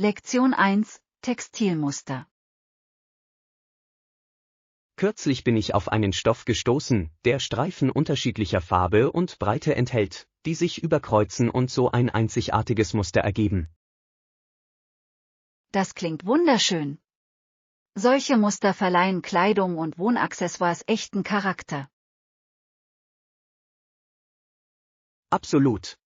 Lektion 1: Textilmuster. Kürzlich bin ich auf einen Stoff gestoßen, der Streifen unterschiedlicher Farbe und Breite enthält, die sich überkreuzen und so ein einzigartiges Muster ergeben. Das klingt wunderschön. Solche Muster verleihen Kleidung und Wohnaccessoires echten Charakter. Absolut.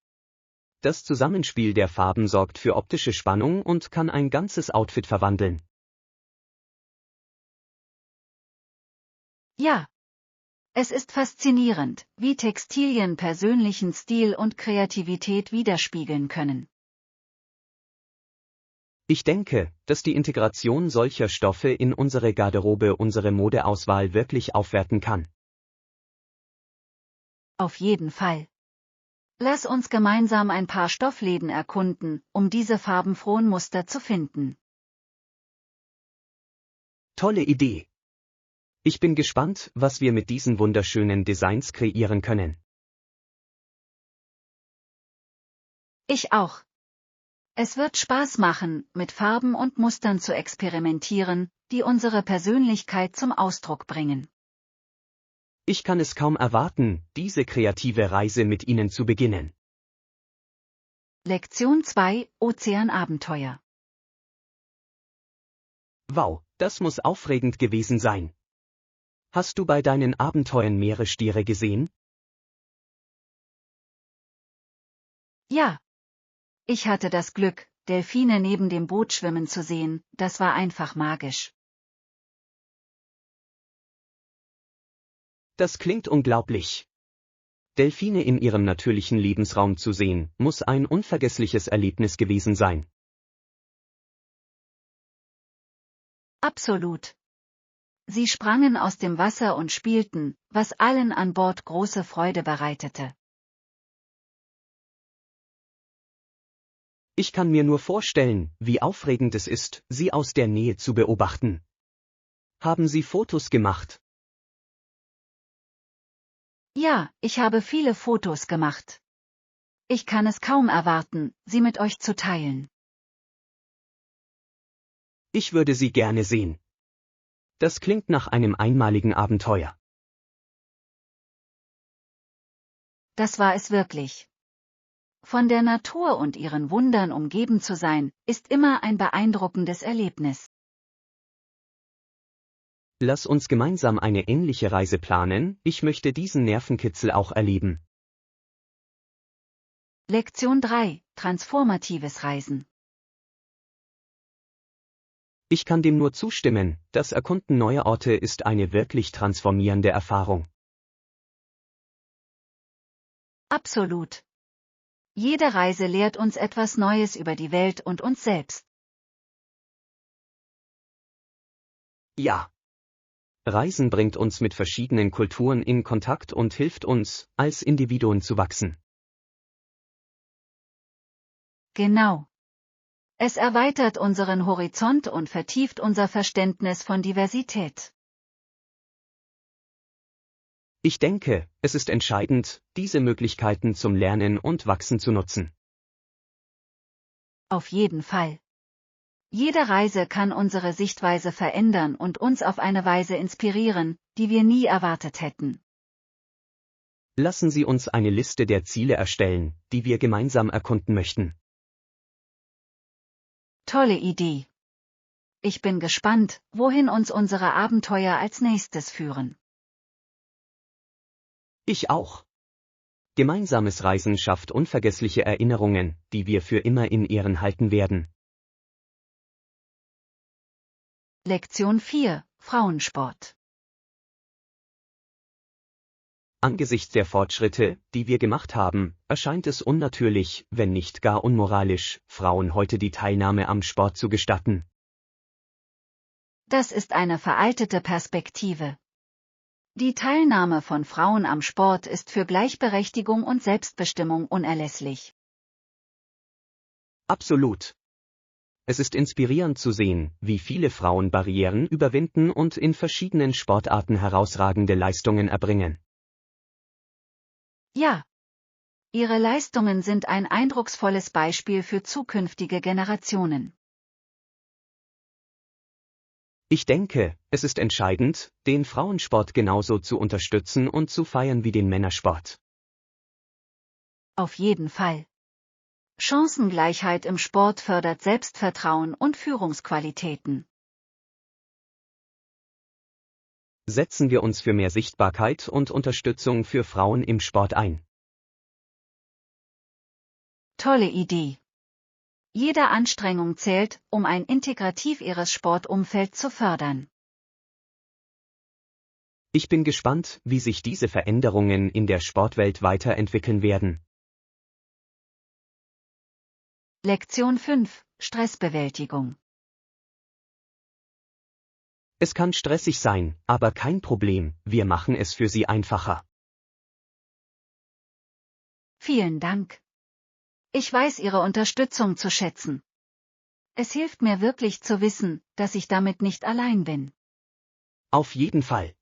Das Zusammenspiel der Farben sorgt für optische Spannung und kann ein ganzes Outfit verwandeln. Ja. Es ist faszinierend, wie Textilien persönlichen Stil und Kreativität widerspiegeln können. Ich denke, dass die Integration solcher Stoffe in unsere Garderobe unsere Modeauswahl wirklich aufwerten kann. Auf jeden Fall. Lass uns gemeinsam ein paar Stoffläden erkunden, um diese farbenfrohen Muster zu finden. Tolle Idee. Ich bin gespannt, was wir mit diesen wunderschönen Designs kreieren können. Ich auch. Es wird Spaß machen, mit Farben und Mustern zu experimentieren, die unsere Persönlichkeit zum Ausdruck bringen. Ich kann es kaum erwarten, diese kreative Reise mit Ihnen zu beginnen. Lektion 2: Ozeanabenteuer. Wow, das muss aufregend gewesen sein. Hast du bei deinen Abenteuern Meeresstiere gesehen? Ja. Ich hatte das Glück, Delfine neben dem Boot schwimmen zu sehen, das war einfach magisch. Das klingt unglaublich. Delfine in ihrem natürlichen Lebensraum zu sehen, muss ein unvergessliches Erlebnis gewesen sein. Absolut. Sie sprangen aus dem Wasser und spielten, was allen an Bord große Freude bereitete. Ich kann mir nur vorstellen, wie aufregend es ist, sie aus der Nähe zu beobachten. Haben Sie Fotos gemacht? Ja, ich habe viele Fotos gemacht. Ich kann es kaum erwarten, sie mit euch zu teilen. Ich würde sie gerne sehen. Das klingt nach einem einmaligen Abenteuer. Das war es wirklich. Von der Natur und ihren Wundern umgeben zu sein, ist immer ein beeindruckendes Erlebnis. Lass uns gemeinsam eine ähnliche Reise planen, ich möchte diesen Nervenkitzel auch erleben. Lektion 3: Transformatives Reisen. Ich kann dem nur zustimmen, das Erkunden neuer Orte ist eine wirklich transformierende Erfahrung. Absolut. Jede Reise lehrt uns etwas Neues über die Welt und uns selbst. Ja. Reisen bringt uns mit verschiedenen Kulturen in Kontakt und hilft uns, als Individuen zu wachsen. Genau. Es erweitert unseren Horizont und vertieft unser Verständnis von Diversität. Ich denke, es ist entscheidend, diese Möglichkeiten zum Lernen und Wachsen zu nutzen. Auf jeden Fall. Jede Reise kann unsere Sichtweise verändern und uns auf eine Weise inspirieren, die wir nie erwartet hätten. Lassen Sie uns eine Liste der Ziele erstellen, die wir gemeinsam erkunden möchten. Tolle Idee. Ich bin gespannt, wohin uns unsere Abenteuer als nächstes führen. Ich auch. Gemeinsames Reisen schafft unvergessliche Erinnerungen, die wir für immer in Ehren halten werden. Lektion 4: Frauensport. Angesichts der Fortschritte, die wir gemacht haben, erscheint es unnatürlich, wenn nicht gar unmoralisch, Frauen heute die Teilnahme am Sport zu gestatten. Das ist eine veraltete Perspektive. Die Teilnahme von Frauen am Sport ist für Gleichberechtigung und Selbstbestimmung unerlässlich. Absolut. Es ist inspirierend zu sehen, wie viele Frauen Barrieren überwinden und in verschiedenen Sportarten herausragende Leistungen erbringen. Ja. Ihre Leistungen sind ein eindrucksvolles Beispiel für zukünftige Generationen. Ich denke, es ist entscheidend, den Frauensport genauso zu unterstützen und zu feiern wie den Männersport. Auf jeden Fall. Chancengleichheit im Sport fördert Selbstvertrauen und Führungsqualitäten. Setzen wir uns für mehr Sichtbarkeit und Unterstützung für Frauen im Sport ein. Tolle Idee. Jede Anstrengung zählt, um ein integrativeres Sportumfeld zu fördern. Ich bin gespannt, wie sich diese Veränderungen in der Sportwelt weiterentwickeln werden. Lektion 5: Stressbewältigung. Es kann stressig sein, aber kein Problem, wir machen es für Sie einfacher. Vielen Dank. Ich weiß Ihre Unterstützung zu schätzen. Es hilft mir wirklich zu wissen, dass ich damit nicht allein bin. Auf jeden Fall.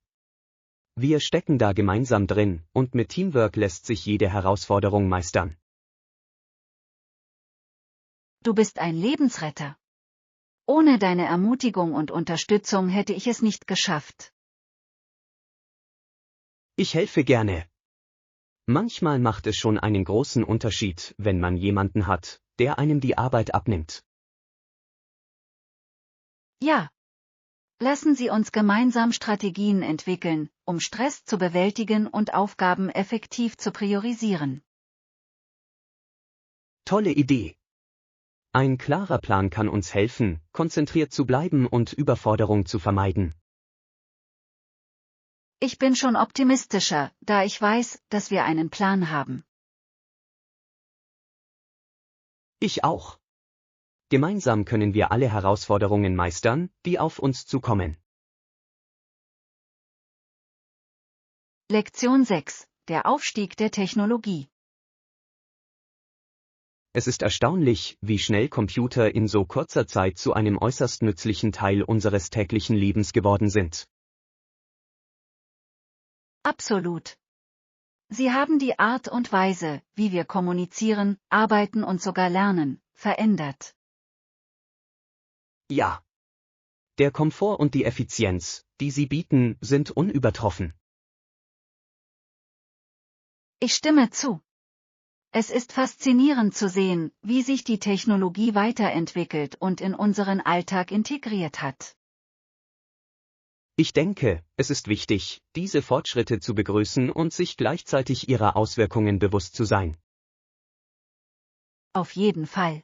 Wir stecken da gemeinsam drin, und mit Teamwork lässt sich jede Herausforderung meistern. Du bist ein Lebensretter. Ohne deine Ermutigung und Unterstützung hätte ich es nicht geschafft. Ich helfe gerne. Manchmal macht es schon einen großen Unterschied, wenn man jemanden hat, der einem die Arbeit abnimmt. Ja. Lassen Sie uns gemeinsam Strategien entwickeln, um Stress zu bewältigen und Aufgaben effektiv zu priorisieren. Tolle Idee. Ein klarer Plan kann uns helfen, konzentriert zu bleiben und Überforderung zu vermeiden. Ich bin schon optimistischer, da ich weiß, dass wir einen Plan haben. Ich auch. Gemeinsam können wir alle Herausforderungen meistern, die auf uns zukommen. Lektion 6: Der Aufstieg der Technologie. Es ist erstaunlich, wie schnell Computer in so kurzer Zeit zu einem äußerst nützlichen Teil unseres täglichen Lebens geworden sind. Absolut. Sie haben die Art und Weise, wie wir kommunizieren, arbeiten und sogar lernen, verändert. Ja. Der Komfort und die Effizienz, die sie bieten, sind unübertroffen. Ich stimme zu. Es ist faszinierend zu sehen, wie sich die Technologie weiterentwickelt und in unseren Alltag integriert hat. Ich denke, es ist wichtig, diese Fortschritte zu begrüßen und sich gleichzeitig ihrer Auswirkungen bewusst zu sein. Auf jeden Fall.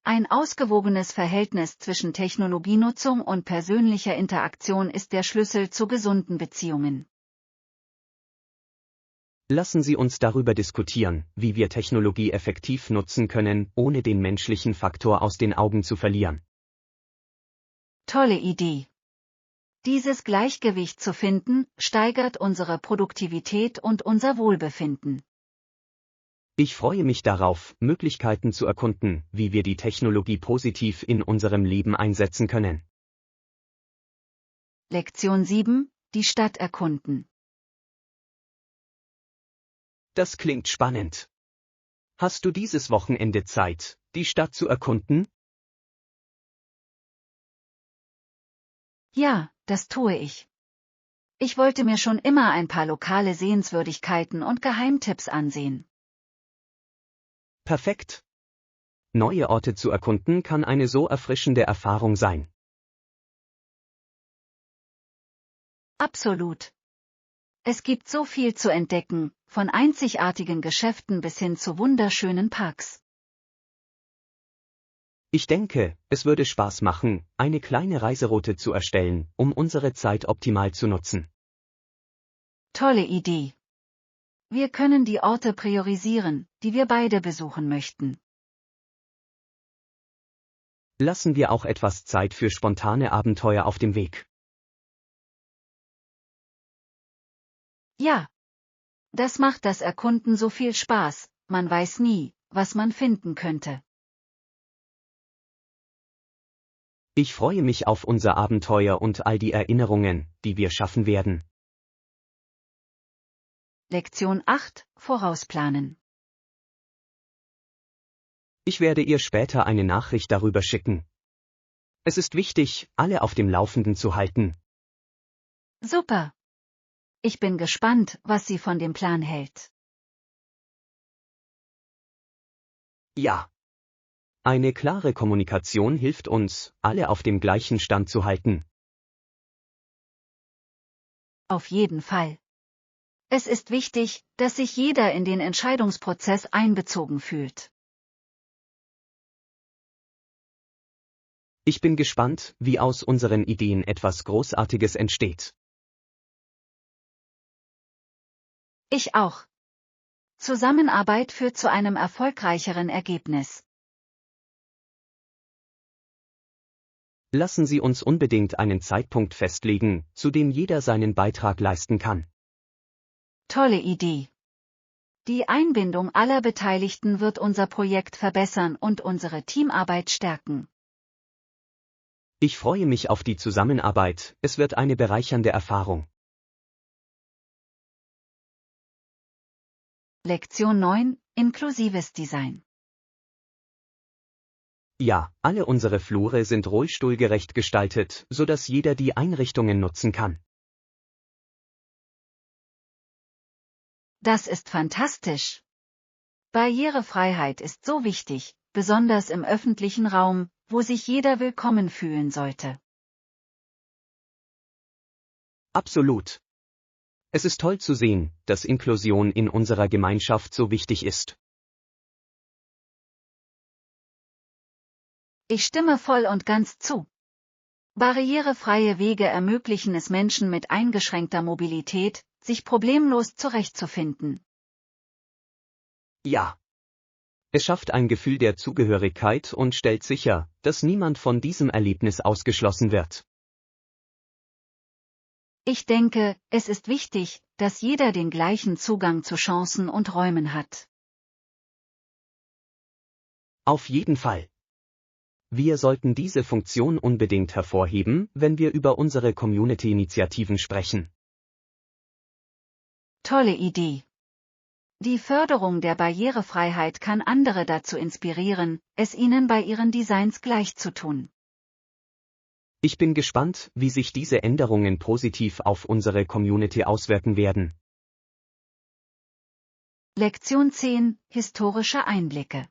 Ein ausgewogenes Verhältnis zwischen Technologienutzung und persönlicher Interaktion ist der Schlüssel zu gesunden Beziehungen. Lassen Sie uns darüber diskutieren, wie wir Technologie effektiv nutzen können, ohne den menschlichen Faktor aus den Augen zu verlieren. Tolle Idee. Dieses Gleichgewicht zu finden, steigert unsere Produktivität und unser Wohlbefinden. Ich freue mich darauf, Möglichkeiten zu erkunden, wie wir die Technologie positiv in unserem Leben einsetzen können. Lektion 7: Die Stadt erkunden. Das klingt spannend. Hast du dieses Wochenende Zeit, die Stadt zu erkunden? Ja, das tue ich. Ich wollte mir schon immer ein paar lokale Sehenswürdigkeiten und Geheimtipps ansehen. Perfekt. Neue Orte zu erkunden kann eine so erfrischende Erfahrung sein. Absolut. Es gibt so viel zu entdecken, von einzigartigen Geschäften bis hin zu wunderschönen Parks. Ich denke, es würde Spaß machen, eine kleine Reiseroute zu erstellen, um unsere Zeit optimal zu nutzen. Tolle Idee. Wir können die Orte priorisieren, die wir beide besuchen möchten. Lassen wir auch etwas Zeit für spontane Abenteuer auf dem Weg. Ja. Das macht das Erkunden so viel Spaß, man weiß nie, was man finden könnte. Ich freue mich auf unser Abenteuer und all die Erinnerungen, die wir schaffen werden. Lektion 8: Vorausplanen. Ich werde ihr später eine Nachricht darüber schicken. Es ist wichtig, alle auf dem Laufenden zu halten. Super. Ich bin gespannt, was sie von dem Plan hält. Ja. Eine klare Kommunikation hilft uns, alle auf dem gleichen Stand zu halten. Auf jeden Fall. Es ist wichtig, dass sich jeder in den Entscheidungsprozess einbezogen fühlt. Ich bin gespannt, wie aus unseren Ideen etwas Großartiges entsteht. Ich auch. Zusammenarbeit führt zu einem erfolgreicheren Ergebnis. Lassen Sie uns unbedingt einen Zeitpunkt festlegen, zu dem jeder seinen Beitrag leisten kann. Tolle Idee. Die Einbindung aller Beteiligten wird unser Projekt verbessern und unsere Teamarbeit stärken. Ich freue mich auf die Zusammenarbeit, es wird eine bereichernde Erfahrung. Lektion 9: Inklusives Design. Ja, alle unsere Flure sind rollstuhlgerecht gestaltet, sodass jeder die Einrichtungen nutzen kann. Das ist fantastisch. Barrierefreiheit ist so wichtig, besonders im öffentlichen Raum, wo sich jeder willkommen fühlen sollte. Absolut. Es ist toll zu sehen, dass Inklusion in unserer Gemeinschaft so wichtig ist. Ich stimme voll und ganz zu. Barrierefreie Wege ermöglichen es Menschen mit eingeschränkter Mobilität, sich problemlos zurechtzufinden. Ja. Es schafft ein Gefühl der Zugehörigkeit und stellt sicher, dass niemand von diesem Erlebnis ausgeschlossen wird. Ich denke, es ist wichtig, dass jeder den gleichen Zugang zu Chancen und Räumen hat. Auf jeden Fall. Wir sollten diese Funktion unbedingt hervorheben, wenn wir über unsere Community-Initiativen sprechen. Tolle Idee. Die Förderung der Barrierefreiheit kann andere dazu inspirieren, es ihnen bei ihren Designs gleich zu tun. Ich bin gespannt, wie sich diese Änderungen positiv auf unsere Community auswirken werden. Lektion 10: Historische Einblicke.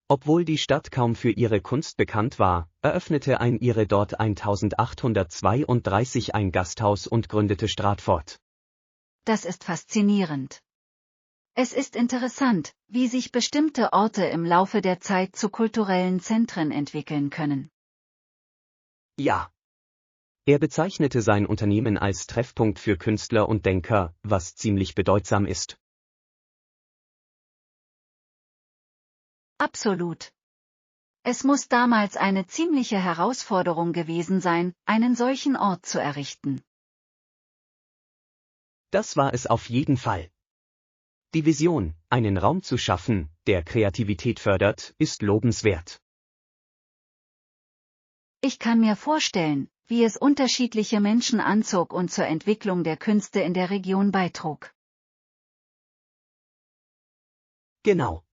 Obwohl die Stadt kaum für ihre Kunst bekannt war, eröffnete ein Ire dort 1832 ein Gasthaus und gründete Stratford. Das ist faszinierend. Es ist interessant, wie sich bestimmte Orte im Laufe der Zeit zu kulturellen Zentren entwickeln können. Ja. Er bezeichnete sein Unternehmen als Treffpunkt für Künstler und Denker, was ziemlich bedeutsam ist. Absolut. Es muss damals eine ziemliche Herausforderung gewesen sein, einen solchen Ort zu errichten. Das war es auf jeden Fall. Die Vision, einen Raum zu schaffen, der Kreativität fördert, ist lobenswert. Ich kann mir vorstellen, wie es unterschiedliche Menschen anzog und zur Entwicklung der Künste in der Region beitrug. Genau.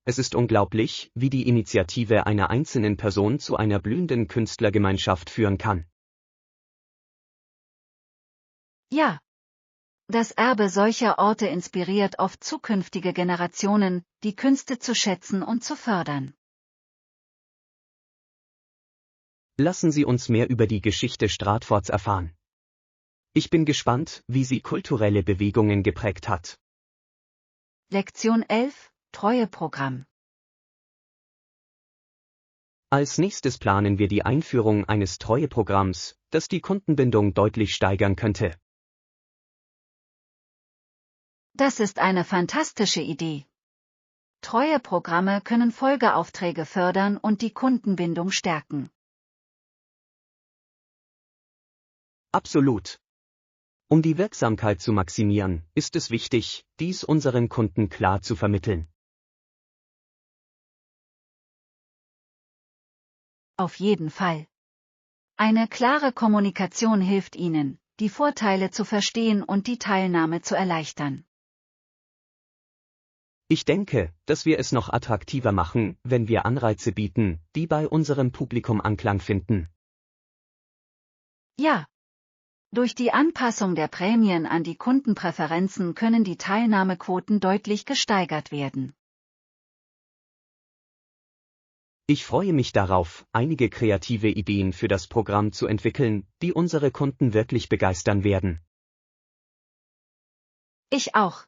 Es ist unglaublich, wie die Initiative einer einzelnen Person zu einer blühenden Künstlergemeinschaft führen kann. Ja. Das Erbe solcher Orte inspiriert oft zukünftige Generationen, die Künste zu schätzen und zu fördern. Lassen Sie uns mehr über die Geschichte Stratfords erfahren. Ich bin gespannt, wie sie kulturelle Bewegungen geprägt hat. Lektion 11: Treueprogramm. Als nächstes planen wir die Einführung eines Treueprogramms, das die Kundenbindung deutlich steigern könnte. Das ist eine fantastische Idee. Treueprogramme können Folgeaufträge fördern und die Kundenbindung stärken. Absolut. Um die Wirksamkeit zu maximieren, ist es wichtig, dies unseren Kunden klar zu vermitteln. Auf jeden Fall. Eine klare Kommunikation hilft Ihnen, die Vorteile zu verstehen und die Teilnahme zu erleichtern. Ich denke, dass wir es noch attraktiver machen, wenn wir Anreize bieten, die bei unserem Publikum Anklang finden. Ja. Durch die Anpassung der Prämien an die Kundenpräferenzen können die Teilnahmequoten deutlich gesteigert werden. Ich freue mich darauf, einige kreative Ideen für das Programm zu entwickeln, die unsere Kunden wirklich begeistern werden. Ich auch.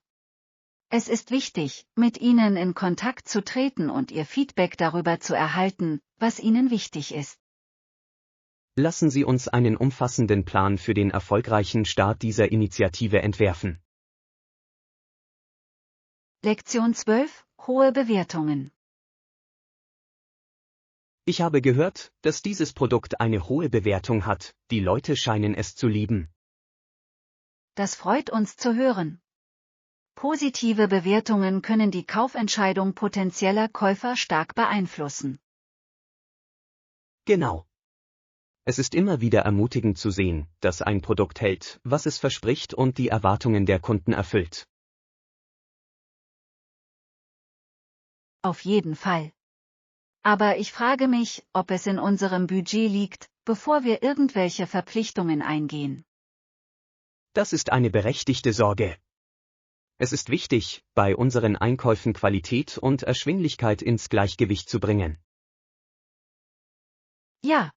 Es ist wichtig, mit Ihnen in Kontakt zu treten und Ihr Feedback darüber zu erhalten, was Ihnen wichtig ist. Lassen Sie uns einen umfassenden Plan für den erfolgreichen Start dieser Initiative entwerfen. Lektion 12: Hohe Bewertungen. Ich habe gehört, dass dieses Produkt eine hohe Bewertung hat, die Leute scheinen es zu lieben. Das freut uns zu hören. Positive Bewertungen können die Kaufentscheidung potenzieller Käufer stark beeinflussen. Genau. Es ist immer wieder ermutigend zu sehen, dass ein Produkt hält, was es verspricht und die Erwartungen der Kunden erfüllt. Auf jeden Fall. Aber ich frage mich, ob es in unserem Budget liegt, bevor wir irgendwelche Verpflichtungen eingehen. Das ist eine berechtigte Sorge. Es ist wichtig, bei unseren Einkäufen Qualität und Erschwinglichkeit ins Gleichgewicht zu bringen. Ja.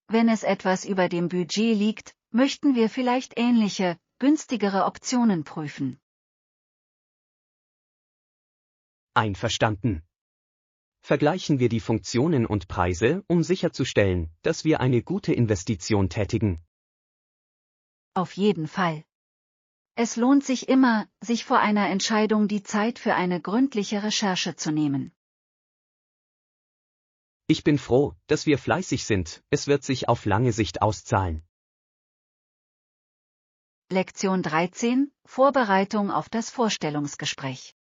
Wenn es etwas über dem Budget liegt, möchten wir vielleicht ähnliche, günstigere Optionen prüfen. Einverstanden. Vergleichen wir die Funktionen und Preise, um sicherzustellen, dass wir eine gute Investition tätigen. Auf jeden Fall. Es lohnt sich immer, sich vor einer Entscheidung die Zeit für eine gründliche Recherche zu nehmen. Ich bin froh, dass wir fleißig sind, es wird sich auf lange Sicht auszahlen. Lektion 13: Vorbereitung auf das Vorstellungsgespräch.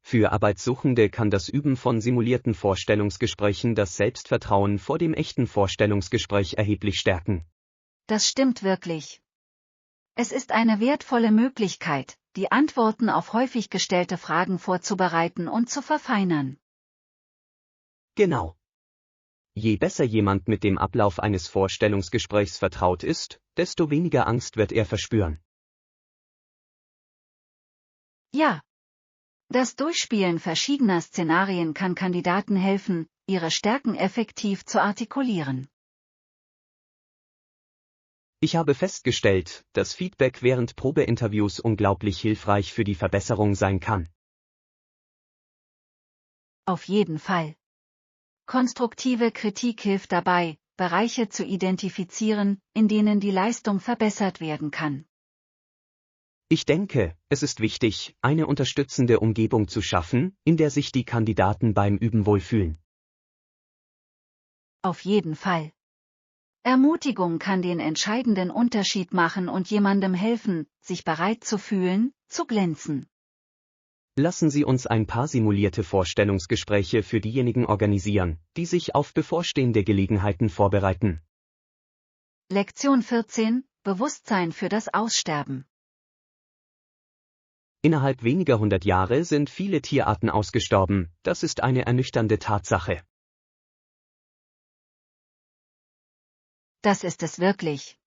Für Arbeitssuchende kann das Üben von simulierten Vorstellungsgesprächen das Selbstvertrauen vor dem echten Vorstellungsgespräch erheblich stärken. Das stimmt wirklich. Es ist eine wertvolle Möglichkeit, die Antworten auf häufig gestellte Fragen vorzubereiten und zu verfeinern. Genau. Je besser jemand mit dem Ablauf eines Vorstellungsgesprächs vertraut ist, desto weniger Angst wird er verspüren. Ja. Das Durchspielen verschiedener Szenarien kann Kandidaten helfen, ihre Stärken effektiv zu artikulieren. Ich habe festgestellt, dass Feedback während Probeinterviews unglaublich hilfreich für die Verbesserung sein kann. Auf jeden Fall. Konstruktive Kritik hilft dabei, Bereiche zu identifizieren, in denen die Leistung verbessert werden kann. Ich denke, es ist wichtig, eine unterstützende Umgebung zu schaffen, in der sich die Kandidaten beim Üben wohlfühlen. Auf jeden Fall. Ermutigung kann den entscheidenden Unterschied machen und jemandem helfen, sich bereit zu fühlen, zu glänzen. Lassen Sie uns ein paar simulierte Vorstellungsgespräche für diejenigen organisieren, die sich auf bevorstehende Gelegenheiten vorbereiten. Lektion 14: Bewusstsein für das Aussterben. Innerhalb weniger 100 Jahre sind viele Tierarten ausgestorben, das ist eine ernüchternde Tatsache. Das ist es wirklich.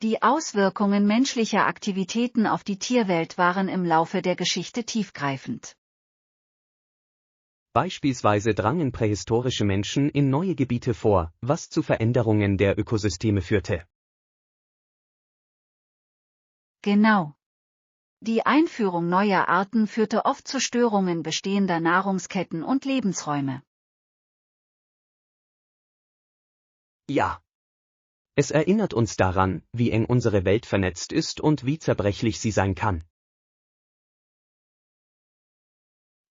Die Auswirkungen menschlicher Aktivitäten auf die Tierwelt waren im Laufe der Geschichte tiefgreifend. Beispielsweise drangen prähistorische Menschen in neue Gebiete vor, was zu Veränderungen der Ökosysteme führte. Genau. Die Einführung neuer Arten führte oft zu Störungen bestehender Nahrungsketten und Lebensräume. Ja. Es erinnert uns daran, wie eng unsere Welt vernetzt ist und wie zerbrechlich sie sein kann.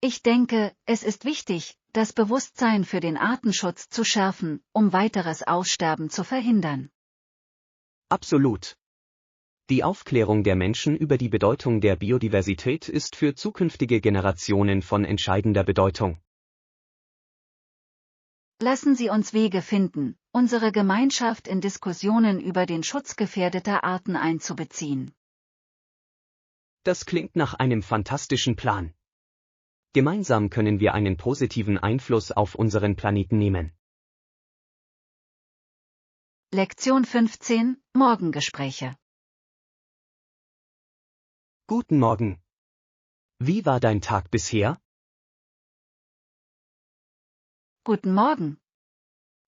Ich denke, es ist wichtig, das Bewusstsein für den Artenschutz zu schärfen, um weiteres Aussterben zu verhindern. Absolut. Die Aufklärung der Menschen über die Bedeutung der Biodiversität ist für zukünftige Generationen von entscheidender Bedeutung. Lassen Sie uns Wege finden, unsere Gemeinschaft in Diskussionen über den Schutz gefährdeter Arten einzubeziehen. Das klingt nach einem fantastischen Plan. Gemeinsam können wir einen positiven Einfluss auf unseren Planeten nehmen. Lektion 15, Morgengespräche. Guten Morgen. Wie war dein Tag bisher? Guten Morgen.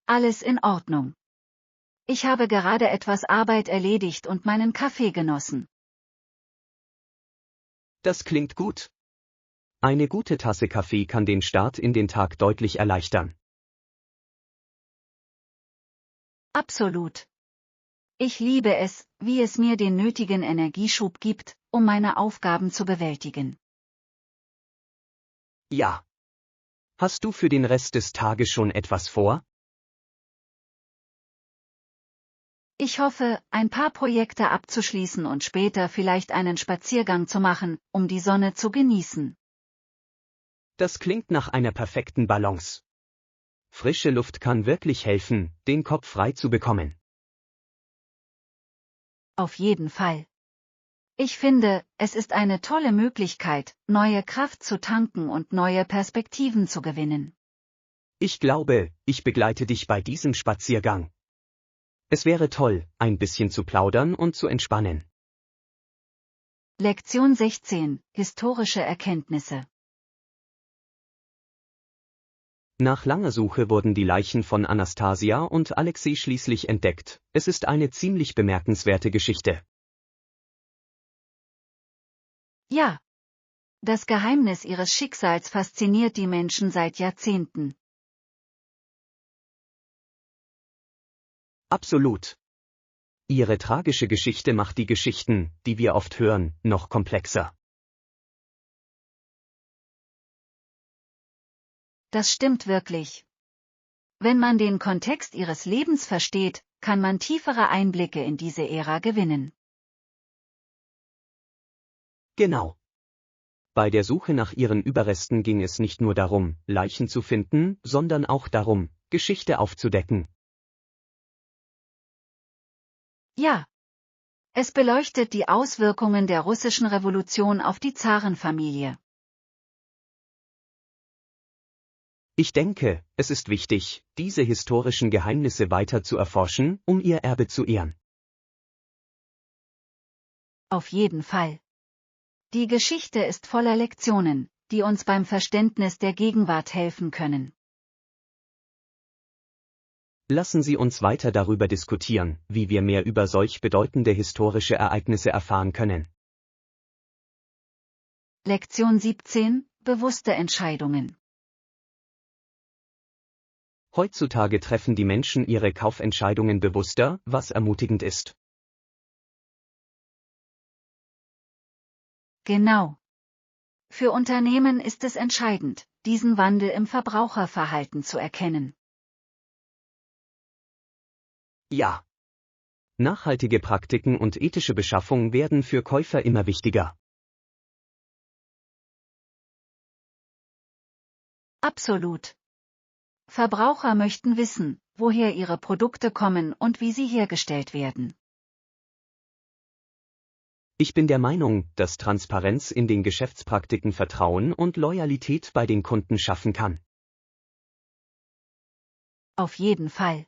Alles in Ordnung. Ich habe gerade etwas Arbeit erledigt und meinen Kaffee genossen. Das klingt gut. Eine gute Tasse Kaffee kann den Start in den Tag deutlich erleichtern. Absolut. Ich liebe es, wie es mir den nötigen Energieschub gibt, um meine Aufgaben zu bewältigen. Ja. Hast du für den Rest des Tages schon etwas vor? Ich hoffe, ein paar Projekte abzuschließen und später vielleicht einen Spaziergang zu machen, um die Sonne zu genießen. Das klingt nach einer perfekten Balance. Frische Luft kann wirklich helfen, den Kopf frei zu bekommen. Auf jeden Fall. Ich finde, es ist eine tolle Möglichkeit, neue Kraft zu tanken und neue Perspektiven zu gewinnen. Ich glaube, ich begleite dich bei diesem Spaziergang. Es wäre toll, ein bisschen zu plaudern und zu entspannen. Lektion 16, historische Erkenntnisse. Nach langer Suche wurden die Leichen von Anastasia und Alexei schließlich entdeckt. Es ist eine ziemlich bemerkenswerte Geschichte. Ja. Das Geheimnis ihres Schicksals fasziniert die Menschen seit Jahrzehnten. Absolut. Ihre tragische Geschichte macht die Geschichten, die wir oft hören, noch komplexer. Das stimmt wirklich. Wenn man den Kontext ihres Lebens versteht, kann man tiefere Einblicke in diese Ära gewinnen. Genau. Bei der Suche nach ihren Überresten ging es nicht nur darum, Leichen zu finden, sondern auch darum, Geschichte aufzudecken. Ja. Es beleuchtet die Auswirkungen der russischen Revolution auf die Zarenfamilie. Ich denke, es ist wichtig, diese historischen Geheimnisse weiter zu erforschen, um ihr Erbe zu ehren. Auf jeden Fall. Die Geschichte ist voller Lektionen, die uns beim Verständnis der Gegenwart helfen können. Lassen Sie uns weiter darüber diskutieren, wie wir mehr über solch bedeutende historische Ereignisse erfahren können. Lektion 17, bewusste Entscheidungen. Heutzutage treffen die Menschen ihre Kaufentscheidungen bewusster, was ermutigend ist. Genau. Für Unternehmen ist es entscheidend, diesen Wandel im Verbraucherverhalten zu erkennen. Ja. Nachhaltige Praktiken und ethische Beschaffung werden für Käufer immer wichtiger. Absolut. Verbraucher möchten wissen, woher ihre Produkte kommen und wie sie hergestellt werden. Ich bin der Meinung, dass Transparenz in den Geschäftspraktiken Vertrauen und Loyalität bei den Kunden schaffen kann. Auf jeden Fall.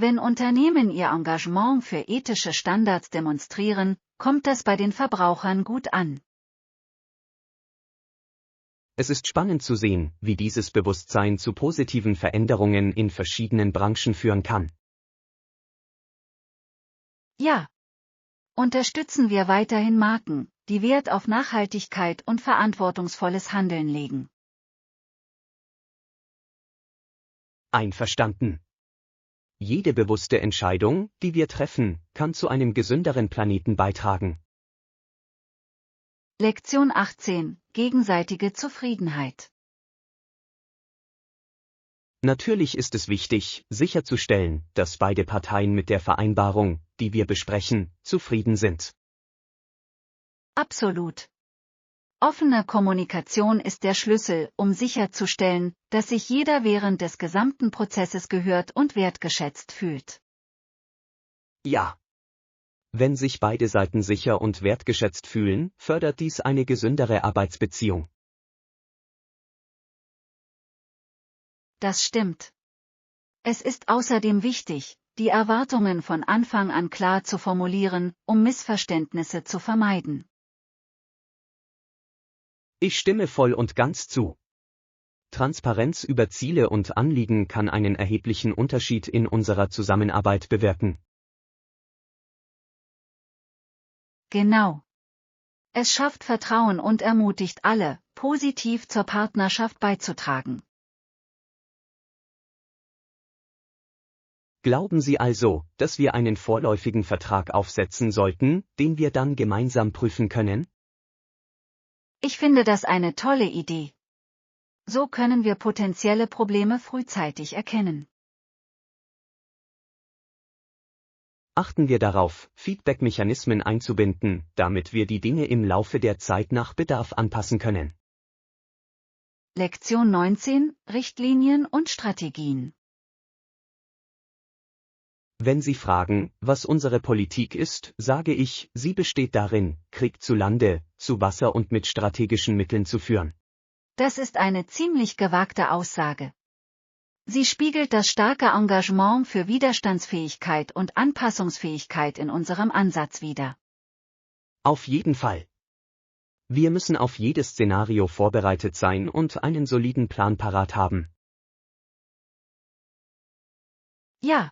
Wenn Unternehmen ihr Engagement für ethische Standards demonstrieren, kommt das bei den Verbrauchern gut an. Es ist spannend zu sehen, wie dieses Bewusstsein zu positiven Veränderungen in verschiedenen Branchen führen kann. Ja. Unterstützen wir weiterhin Marken, die Wert auf Nachhaltigkeit und verantwortungsvolles Handeln legen. Einverstanden. Jede bewusste Entscheidung, die wir treffen, kann zu einem gesünderen Planeten beitragen. Lektion 18, gegenseitige Zufriedenheit. Natürlich ist es wichtig, sicherzustellen, dass beide Parteien mit der Vereinbarung, die wir besprechen, zufrieden sind. Absolut. Offene Kommunikation ist der Schlüssel, um sicherzustellen, dass sich jeder während des gesamten Prozesses gehört und wertgeschätzt fühlt. Ja. Wenn sich beide Seiten sicher und wertgeschätzt fühlen, fördert dies eine gesündere Arbeitsbeziehung. Das stimmt. Es ist außerdem wichtig, die Erwartungen von Anfang an klar zu formulieren, um Missverständnisse zu vermeiden. Ich stimme voll und ganz zu. Transparenz über Ziele und Anliegen kann einen erheblichen Unterschied in unserer Zusammenarbeit bewirken. Genau. Es schafft Vertrauen und ermutigt alle, positiv zur Partnerschaft beizutragen. Glauben Sie also, dass wir einen vorläufigen Vertrag aufsetzen sollten, den wir dann gemeinsam prüfen können? Ich finde das eine tolle Idee. So können wir potenzielle Probleme frühzeitig erkennen. Achten wir darauf, Feedback-Mechanismen einzubinden, damit wir die Dinge im Laufe der Zeit nach Bedarf anpassen können. Lektion 19: Richtlinien und Strategien. Wenn Sie fragen, was unsere Politik ist, sage ich, sie besteht darin, Krieg zu Lande, zu Wasser und mit strategischen Mitteln zu führen. Das ist eine ziemlich gewagte Aussage. Sie spiegelt das starke Engagement für Widerstandsfähigkeit und Anpassungsfähigkeit in unserem Ansatz wider. Auf jeden Fall. Wir müssen auf jedes Szenario vorbereitet sein und einen soliden Plan parat haben. Ja.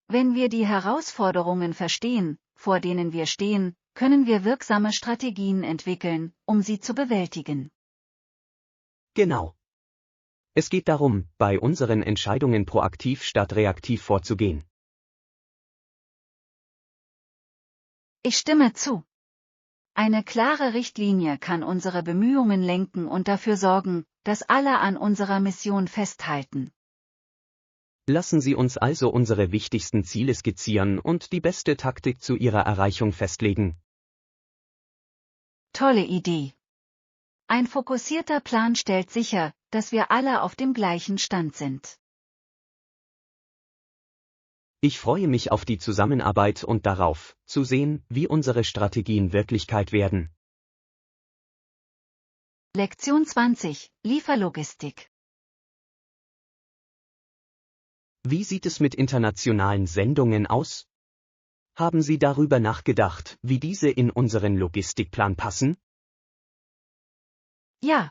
Wenn wir die Herausforderungen verstehen, vor denen wir stehen, können wir wirksame Strategien entwickeln, um sie zu bewältigen. Genau. Es geht darum, bei unseren Entscheidungen proaktiv statt reaktiv vorzugehen. Ich stimme zu. Eine klare Richtlinie kann unsere Bemühungen lenken und dafür sorgen, dass alle an unserer Mission festhalten. Lassen Sie uns also unsere wichtigsten Ziele skizzieren und die beste Taktik zu ihrer Erreichung festlegen. Tolle Idee. Ein fokussierter Plan stellt sicher, dass wir alle auf dem gleichen Stand sind. Ich freue mich auf die Zusammenarbeit und darauf, zu sehen, wie unsere Strategien Wirklichkeit werden. Lektion 20: Lieferlogistik. Wie sieht es mit internationalen Sendungen aus? Haben Sie darüber nachgedacht, wie diese in unseren Logistikplan passen? Ja.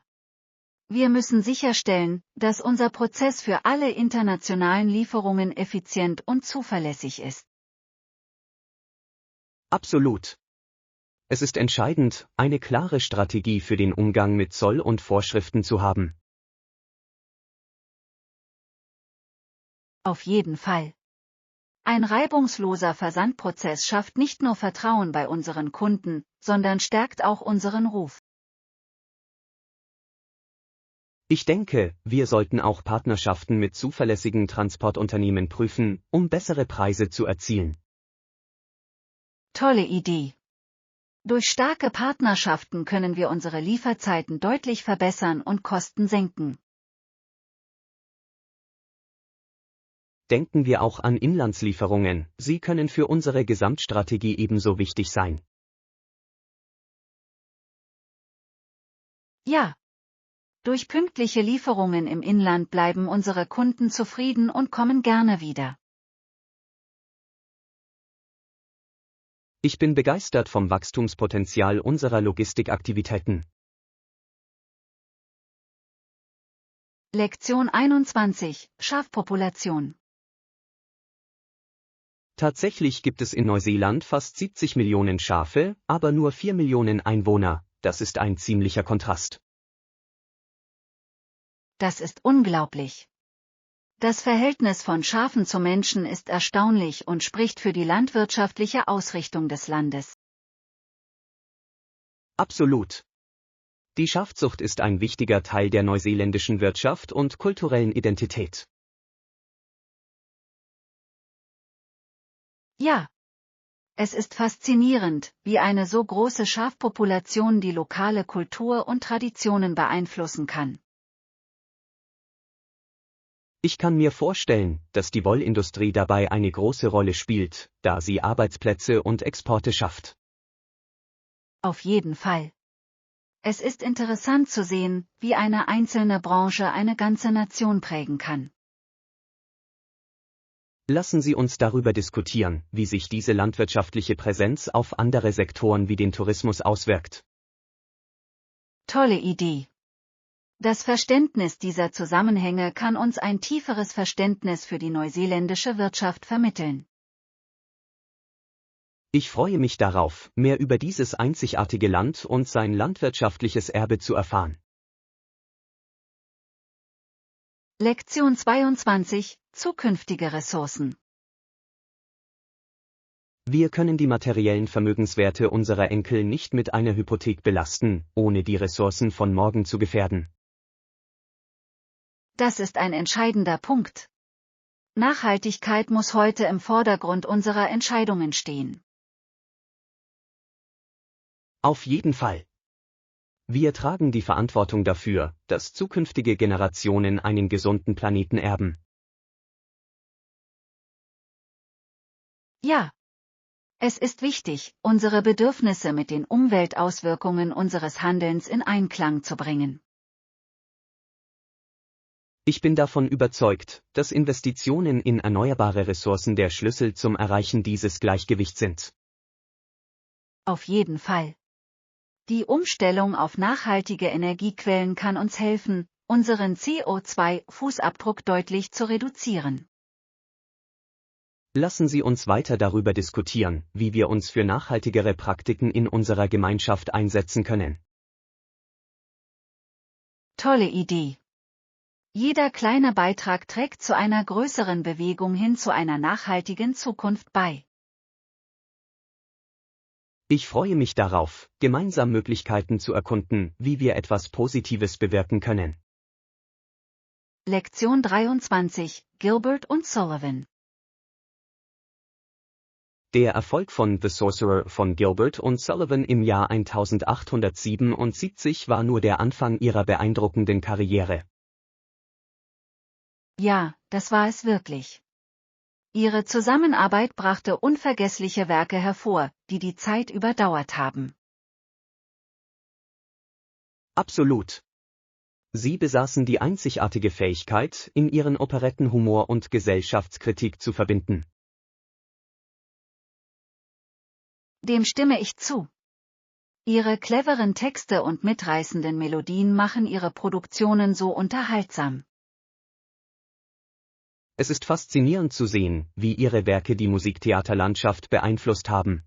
Wir müssen sicherstellen, dass unser Prozess für alle internationalen Lieferungen effizient und zuverlässig ist. Absolut. Es ist entscheidend, eine klare Strategie für den Umgang mit Zoll und Vorschriften zu haben. Auf jeden Fall. Ein reibungsloser Versandprozess schafft nicht nur Vertrauen bei unseren Kunden, sondern stärkt auch unseren Ruf. Ich denke, wir sollten auch Partnerschaften mit zuverlässigen Transportunternehmen prüfen, um bessere Preise zu erzielen. Tolle Idee. Durch starke Partnerschaften können wir unsere Lieferzeiten deutlich verbessern und Kosten senken. Denken wir auch an Inlandslieferungen, sie können für unsere Gesamtstrategie ebenso wichtig sein. Ja. Durch pünktliche Lieferungen im Inland bleiben unsere Kunden zufrieden und kommen gerne wieder. Ich bin begeistert vom Wachstumspotenzial unserer Logistikaktivitäten. Lektion 21: Schafpopulation. Tatsächlich gibt es in Neuseeland fast 70 Millionen Schafe, aber nur 4 Millionen Einwohner, das ist ein ziemlicher Kontrast. Das ist unglaublich. Das Verhältnis von Schafen zu Menschen ist erstaunlich und spricht für die landwirtschaftliche Ausrichtung des Landes. Absolut. Die Schafzucht ist ein wichtiger Teil der neuseeländischen Wirtschaft und kulturellen Identität. Ja. Es ist faszinierend, wie eine so große Schafpopulation die lokale Kultur und Traditionen beeinflussen kann. Ich kann mir vorstellen, dass die Wollindustrie dabei eine große Rolle spielt, da sie Arbeitsplätze und Exporte schafft. Auf jeden Fall. Es ist interessant zu sehen, wie eine einzelne Branche eine ganze Nation prägen kann. Lassen Sie uns darüber diskutieren, wie sich diese landwirtschaftliche Präsenz auf andere Sektoren wie den Tourismus auswirkt. Tolle Idee. Das Verständnis dieser Zusammenhänge kann uns ein tieferes Verständnis für die neuseeländische Wirtschaft vermitteln. Ich freue mich darauf, mehr über dieses einzigartige Land und sein landwirtschaftliches Erbe zu erfahren. Lektion 22: Zukünftige Ressourcen. Wir können die materiellen Vermögenswerte unserer Enkel nicht mit einer Hypothek belasten, ohne die Ressourcen von morgen zu gefährden. Das ist ein entscheidender Punkt. Nachhaltigkeit muss heute im Vordergrund unserer Entscheidungen stehen. Auf jeden Fall. Wir tragen die Verantwortung dafür, dass zukünftige Generationen einen gesunden Planeten erben. Ja. Es ist wichtig, unsere Bedürfnisse mit den Umweltauswirkungen unseres Handelns in Einklang zu bringen. Ich bin davon überzeugt, dass Investitionen in erneuerbare Ressourcen der Schlüssel zum Erreichen dieses Gleichgewichts sind. Auf jeden Fall. Die Umstellung auf nachhaltige Energiequellen kann uns helfen, unseren CO2-Fußabdruck deutlich zu reduzieren. Lassen Sie uns weiter darüber diskutieren, wie wir uns für nachhaltigere Praktiken in unserer Gemeinschaft einsetzen können. Tolle Idee. Jeder kleine Beitrag trägt zu einer größeren Bewegung hin zu einer nachhaltigen Zukunft bei. Ich freue mich darauf, gemeinsam Möglichkeiten zu erkunden, wie wir etwas Positives bewirken können. Lektion 23: Gilbert und Sullivan. Der Erfolg von The Sorcerer von Gilbert und Sullivan im Jahr 1877 war nur der Anfang ihrer beeindruckenden Karriere. Ja, das war es wirklich. Ihre Zusammenarbeit brachte unvergessliche Werke hervor, die die Zeit überdauert haben. Absolut. Sie besaßen die einzigartige Fähigkeit, in ihren Operetten Humor und Gesellschaftskritik zu verbinden. Dem stimme ich zu. Ihre cleveren Texte und mitreißenden Melodien machen ihre Produktionen so unterhaltsam. Es ist faszinierend zu sehen, wie ihre Werke die Musiktheaterlandschaft beeinflusst haben.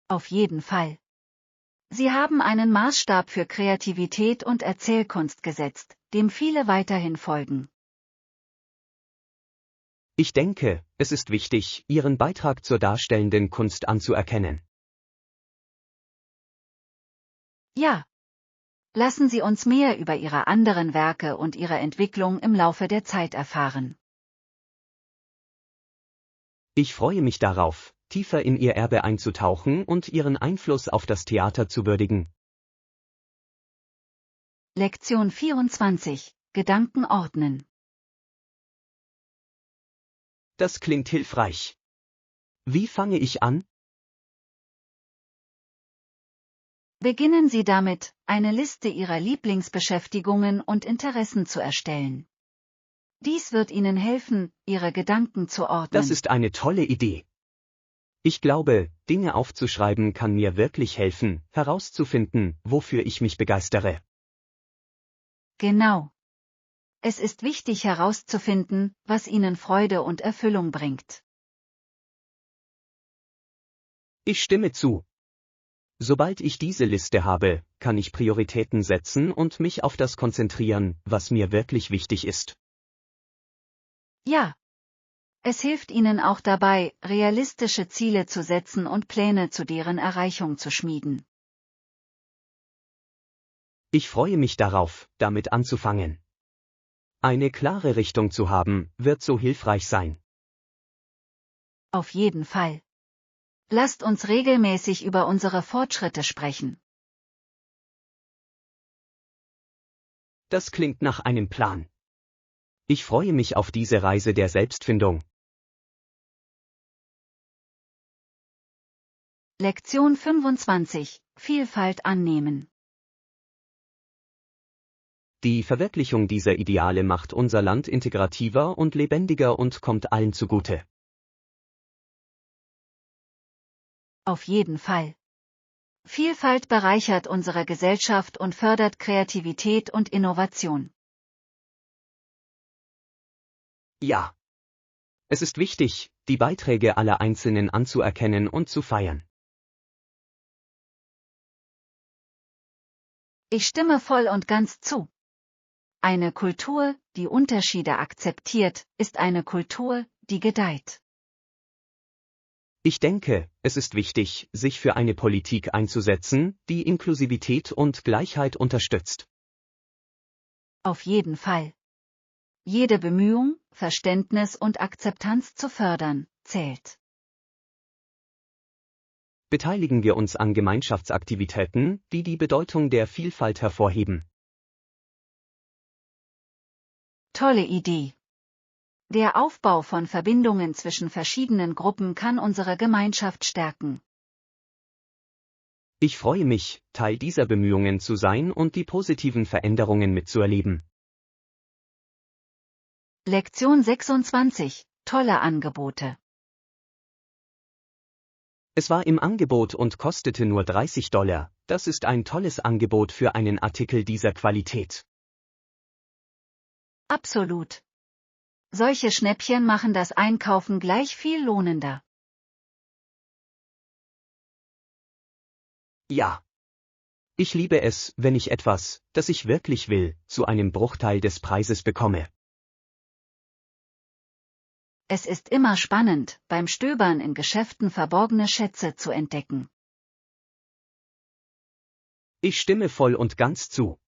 Auf jeden Fall. Sie haben einen Maßstab für Kreativität und Erzählkunst gesetzt, dem viele weiterhin folgen. Ich denke, es ist wichtig, Ihren Beitrag zur darstellenden Kunst anzuerkennen. Ja. Lassen Sie uns mehr über Ihre anderen Werke und ihre Entwicklung im Laufe der Zeit erfahren. Ich freue mich darauf, tiefer in Ihr Erbe einzutauchen und Ihren Einfluss auf das Theater zu würdigen. Lektion 24: Gedanken ordnen. Das klingt hilfreich. Wie fange ich an? Beginnen Sie damit, eine Liste Ihrer Lieblingsbeschäftigungen und Interessen zu erstellen. Dies wird Ihnen helfen, Ihre Gedanken zu ordnen. Das ist eine tolle Idee. Ich glaube, Dinge aufzuschreiben kann mir wirklich helfen, herauszufinden, wofür ich mich begeistere. Genau. Es ist wichtig herauszufinden, was Ihnen Freude und Erfüllung bringt. Ich stimme zu. Sobald ich diese Liste habe, kann ich Prioritäten setzen und mich auf das konzentrieren, was mir wirklich wichtig ist. Ja. Es hilft Ihnen auch dabei, realistische Ziele zu setzen und Pläne zu deren Erreichung zu schmieden. Ich freue mich darauf, damit anzufangen. Eine klare Richtung zu haben, wird so hilfreich sein. Auf jeden Fall. Lasst uns regelmäßig über unsere Fortschritte sprechen. Das klingt nach einem Plan. Ich freue mich auf diese Reise der Selbstfindung. Lektion 25. Vielfalt annehmen. Die Verwirklichung dieser Ideale macht unser Land integrativer und lebendiger und kommt allen zugute. Auf jeden Fall. Vielfalt bereichert unsere Gesellschaft und fördert Kreativität und Innovation. Ja. Es ist wichtig, die Beiträge aller Einzelnen anzuerkennen und zu feiern. Ich stimme voll und ganz zu. Eine Kultur, die Unterschiede akzeptiert, ist eine Kultur, die gedeiht. Ich denke, es ist wichtig, sich für eine Politik einzusetzen, die Inklusivität und Gleichheit unterstützt. Auf jeden Fall. Jede Bemühung, Verständnis und Akzeptanz zu fördern, zählt. Beteiligen wir uns an Gemeinschaftsaktivitäten, die die Bedeutung der Vielfalt hervorheben. Tolle Idee. Der Aufbau von Verbindungen zwischen verschiedenen Gruppen kann unsere Gemeinschaft stärken. Ich freue mich, Teil dieser Bemühungen zu sein und die positiven Veränderungen mitzuerleben. Lektion 26. Tolle Angebote. Es war im Angebot und kostete nur $30. Das ist ein tolles Angebot für einen Artikel dieser Qualität. Absolut. Solche Schnäppchen machen das Einkaufen gleich viel lohnender. Ja. Ich liebe es, wenn ich etwas, das ich wirklich will, zu einem Bruchteil des Preises bekomme. Es ist immer spannend, beim Stöbern in Geschäften verborgene Schätze zu entdecken. Ich stimme voll und ganz zu.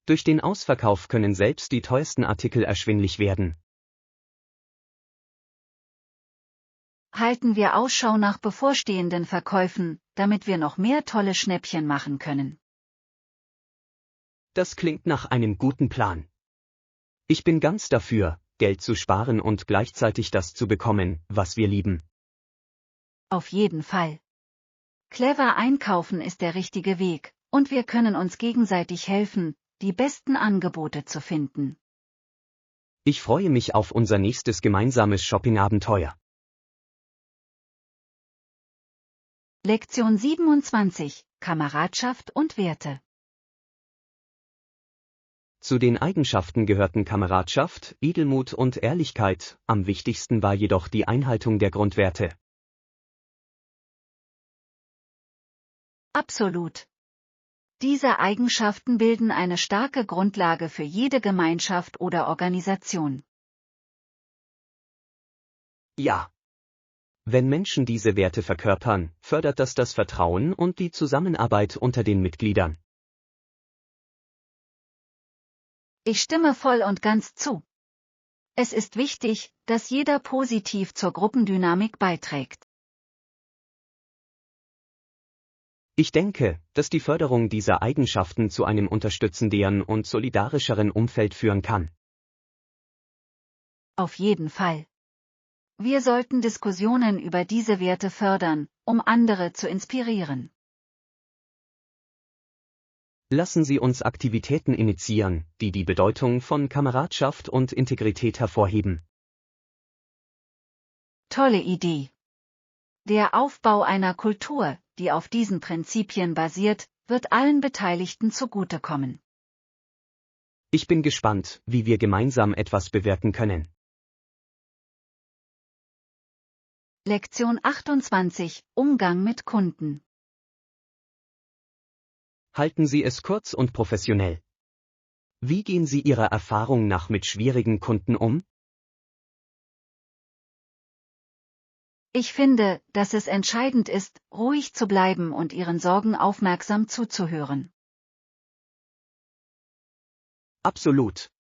Durch den Ausverkauf können selbst die teuersten Artikel erschwinglich werden. Halten wir Ausschau nach bevorstehenden Verkäufen, damit wir noch mehr tolle Schnäppchen machen können. Das klingt nach einem guten Plan. Ich bin ganz dafür, Geld zu sparen und gleichzeitig das zu bekommen, was wir lieben. Auf jeden Fall. Clever einkaufen ist der richtige Weg, und wir können uns gegenseitig helfen, die besten Angebote zu finden. Ich freue mich auf unser nächstes gemeinsames Shopping-Abenteuer. Lektion 27. Kameradschaft und Werte. Zu den Eigenschaften gehörten Kameradschaft, Edelmut und Ehrlichkeit, am wichtigsten war jedoch die Einhaltung der Grundwerte. Absolut. Diese Eigenschaften bilden eine starke Grundlage für jede Gemeinschaft oder Organisation. Ja. Wenn Menschen diese Werte verkörpern, fördert das Vertrauen und die Zusammenarbeit unter den Mitgliedern. Ich stimme voll und ganz zu. Es ist wichtig, dass jeder positiv zur Gruppendynamik beiträgt. Ich denke, dass die Förderung dieser Eigenschaften zu einem unterstützenderen und solidarischeren Umfeld führen kann. Auf jeden Fall. Wir sollten Diskussionen über diese Werte fördern, um andere zu inspirieren. Lassen Sie uns Aktivitäten initiieren, die die Bedeutung von Kameradschaft und Integrität hervorheben. Tolle Idee. Der Aufbau einer Kultur, die auf diesen Prinzipien basiert, wird allen Beteiligten zugutekommen. Ich bin gespannt, wie wir gemeinsam etwas bewirken können. Lektion 28. Umgang mit Kunden. Halten Sie es kurz und professionell. Wie gehen Sie Ihrer Erfahrung nach mit schwierigen Kunden um? Ich finde, dass es entscheidend ist, ruhig zu bleiben und ihren Sorgen aufmerksam zuzuhören. Absolut.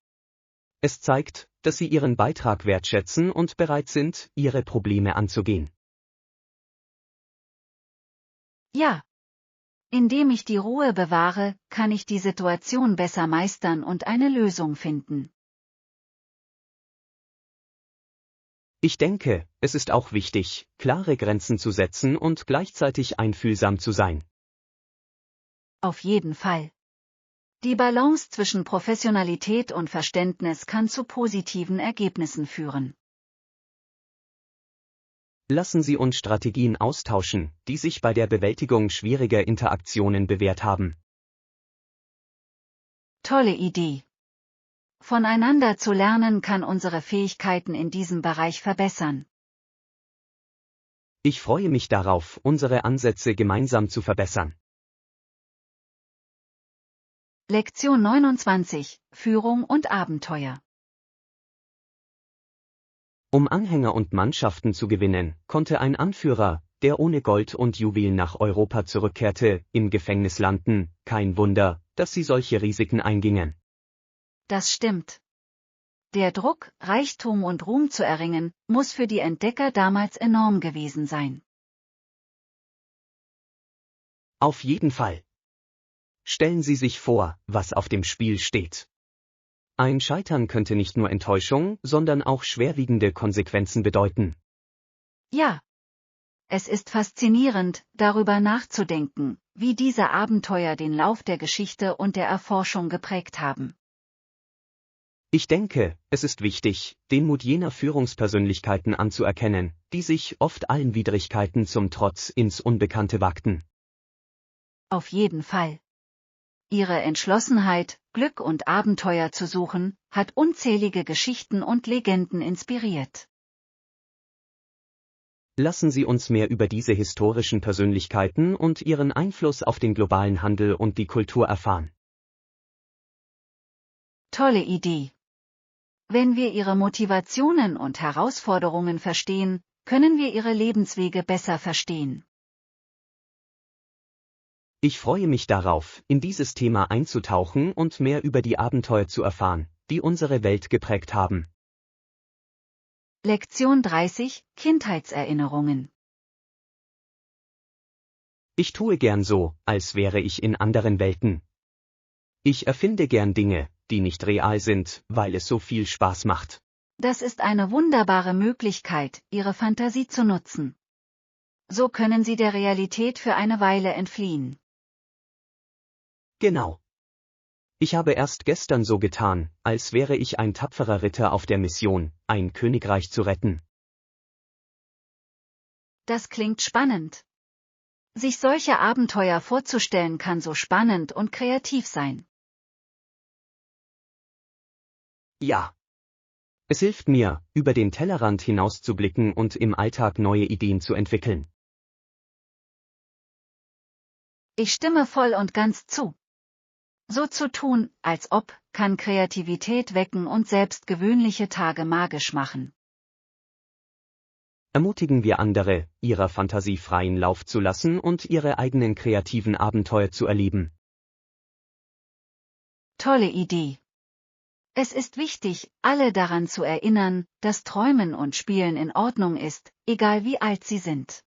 Es zeigt, dass Sie Ihren Beitrag wertschätzen und bereit sind, Ihre Probleme anzugehen. Ja. Indem ich die Ruhe bewahre, kann ich die Situation besser meistern und eine Lösung finden. Ich denke, es ist auch wichtig, klare Grenzen zu setzen und gleichzeitig einfühlsam zu sein. Auf jeden Fall. Die Balance zwischen Professionalität und Verständnis kann zu positiven Ergebnissen führen. Lassen Sie uns Strategien austauschen, die sich bei der Bewältigung schwieriger Interaktionen bewährt haben. Tolle Idee. Voneinander zu lernen kann unsere Fähigkeiten in diesem Bereich verbessern. Ich freue mich darauf, unsere Ansätze gemeinsam zu verbessern. Lektion 29: Führung und Abenteuer. Um Anhänger und Mannschaften zu gewinnen, konnte ein Anführer, der ohne Gold und Juwelen nach Europa zurückkehrte, im Gefängnis landen. Kein Wunder, dass sie solche Risiken eingingen. Das stimmt. Der Druck, Reichtum und Ruhm zu erringen, muss für die Entdecker damals enorm gewesen sein. Auf jeden Fall. Stellen Sie sich vor, was auf dem Spiel steht. Ein Scheitern könnte nicht nur Enttäuschung, sondern auch schwerwiegende Konsequenzen bedeuten. Ja. Es ist faszinierend, darüber nachzudenken, wie diese Abenteuer den Lauf der Geschichte und der Erforschung geprägt haben. Ich denke, es ist wichtig, den Mut jener Führungspersönlichkeiten anzuerkennen, die sich oft allen Widrigkeiten zum Trotz ins Unbekannte wagten. Auf jeden Fall. Ihre Entschlossenheit, Glück und Abenteuer zu suchen, hat unzählige Geschichten und Legenden inspiriert. Lassen Sie uns mehr über diese historischen Persönlichkeiten und ihren Einfluss auf den globalen Handel und die Kultur erfahren. Tolle Idee. Wenn wir ihre Motivationen und Herausforderungen verstehen, können wir ihre Lebenswege besser verstehen. Ich freue mich darauf, in dieses Thema einzutauchen und mehr über die Abenteuer zu erfahren, die unsere Welt geprägt haben. Lektion 30: Kindheitserinnerungen. Ich tue gern so, als wäre ich in anderen Welten. Ich erfinde gern Dinge, die nicht real sind, weil es so viel Spaß macht. Das ist eine wunderbare Möglichkeit, Ihre Fantasie zu nutzen. So können Sie der Realität für eine Weile entfliehen. Genau. Ich habe erst gestern so getan, als wäre ich ein tapferer Ritter auf der Mission, ein Königreich zu retten. Das klingt spannend. Sich solche Abenteuer vorzustellen kann so spannend und kreativ sein. Ja. Es hilft mir, über den Tellerrand hinauszublicken und im Alltag neue Ideen zu entwickeln. Ich stimme voll und ganz zu. So zu tun, als ob, kann Kreativität wecken und selbst gewöhnliche Tage magisch machen. Ermutigen wir andere, ihrer Fantasie freien Lauf zu lassen und ihre eigenen kreativen Abenteuer zu erleben. Tolle Idee. Es ist wichtig, alle daran zu erinnern, dass Träumen und Spielen in Ordnung ist, egal wie alt sie sind.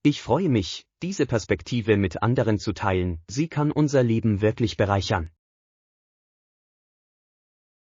Ich freue mich, diese Perspektive mit anderen zu teilen, sie kann unser Leben wirklich bereichern.